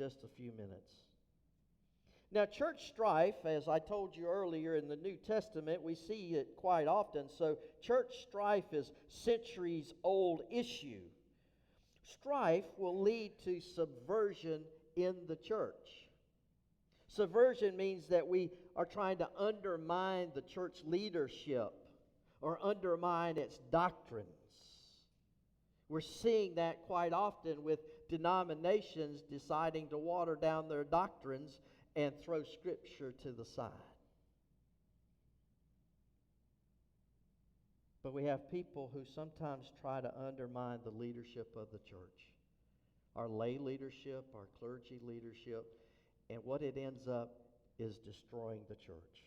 just a few minutes. Now, church strife, as I told you earlier in the New Testament, we see it quite often. So church strife is centuries-old issue. Strife will lead to subversion in the church. Subversion means that we are trying to undermine the church leadership or undermine its doctrines. We're seeing that quite often with denominations deciding to water down their doctrines and throw Scripture to the side. But we have people who sometimes try to undermine the leadership of the church, our lay leadership, our clergy leadership, and what it ends up is destroying the church.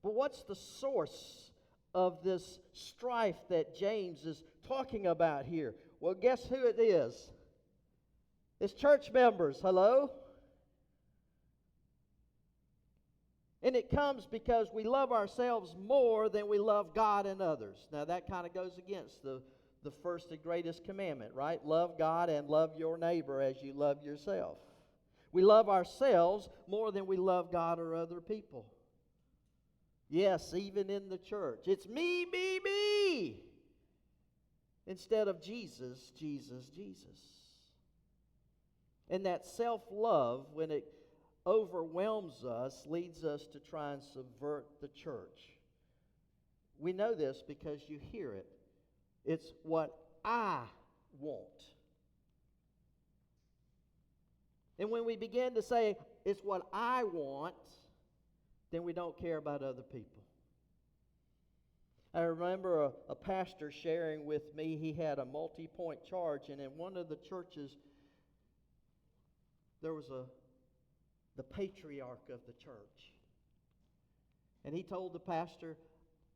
But what's the source of this strife that James is talking about here? Well, guess who it is? It's church members. Hello? And it comes because we love ourselves more than we love God and others. Now that kind of goes against the first and greatest commandment, right? Love God and love your neighbor as you love yourself. We love ourselves more than we love God or other people. Yes, even in the church. It's me, me, me. Instead of Jesus, Jesus, Jesus. And that self-love, when it overwhelms us, leads us to try and subvert the church. We know this because you hear it. It's what I want. And when we begin to say, it's what I want, then we don't care about other people. I remember a pastor sharing with me, he had a multi-point charge, and in one of the churches, there was the patriarch of the church. And he told the pastor,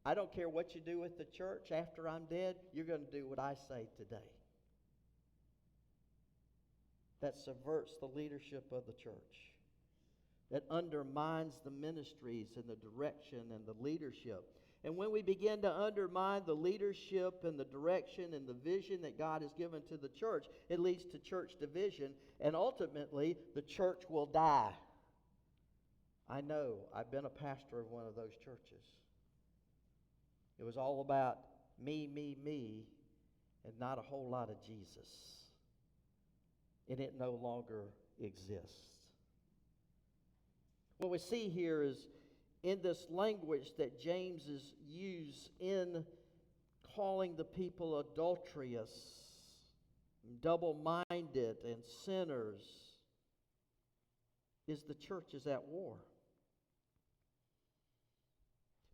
I don't care what you do with the church after I'm dead, you're going to do what I say today. That subverts the leadership of the church. That undermines the ministries and the direction and the leadership. And when we begin to undermine the leadership and the direction and the vision that God has given to the church, it leads to church division, and ultimately the church will die. I know. I've been a pastor of one of those churches. It was all about me, me, me, and not a whole lot of Jesus. And it no longer exists. What we see here is in this language that James is used in calling the people adulterous, double-minded, and sinners, is the church is at war.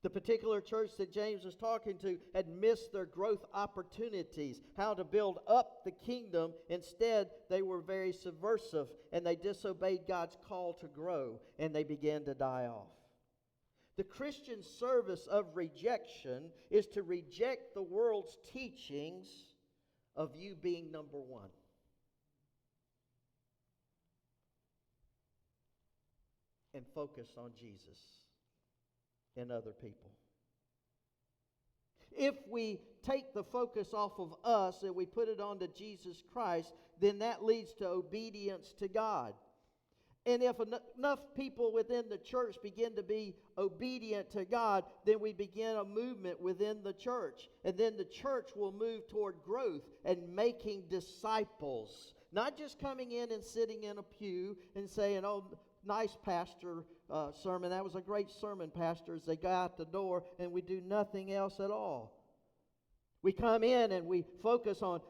The particular church that James was talking to had missed their growth opportunities, how to build up the kingdom. Instead, they were very subversive, and they disobeyed God's call to grow, and they began to die off. The Christian service of rejection is to reject the world's teachings of you being number one. And focus on Jesus and other people. If we take the focus off of us and we put it onto Jesus Christ, then that leads to obedience to God. And if enough people within the church begin to be obedient to God, then we begin a movement within the church. And then the church will move toward growth and making disciples. Not just coming in and sitting in a pew and saying, oh, nice pastor sermon. That was a great sermon, pastor, as they go out the door, and we do nothing else at all. We come in and we focus on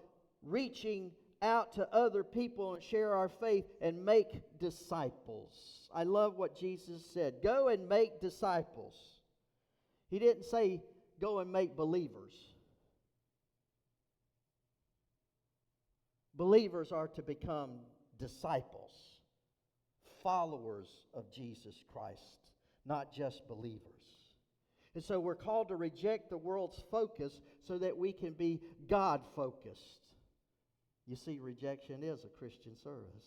reaching out to other people and share our faith and make disciples. I love what Jesus said. Go and make disciples. He didn't say go and make believers. Believers are to become disciples. Followers of Jesus Christ, not just believers. And so we're called to reject the world's focus so that we can be God-focused. You see, rejection is a Christian service.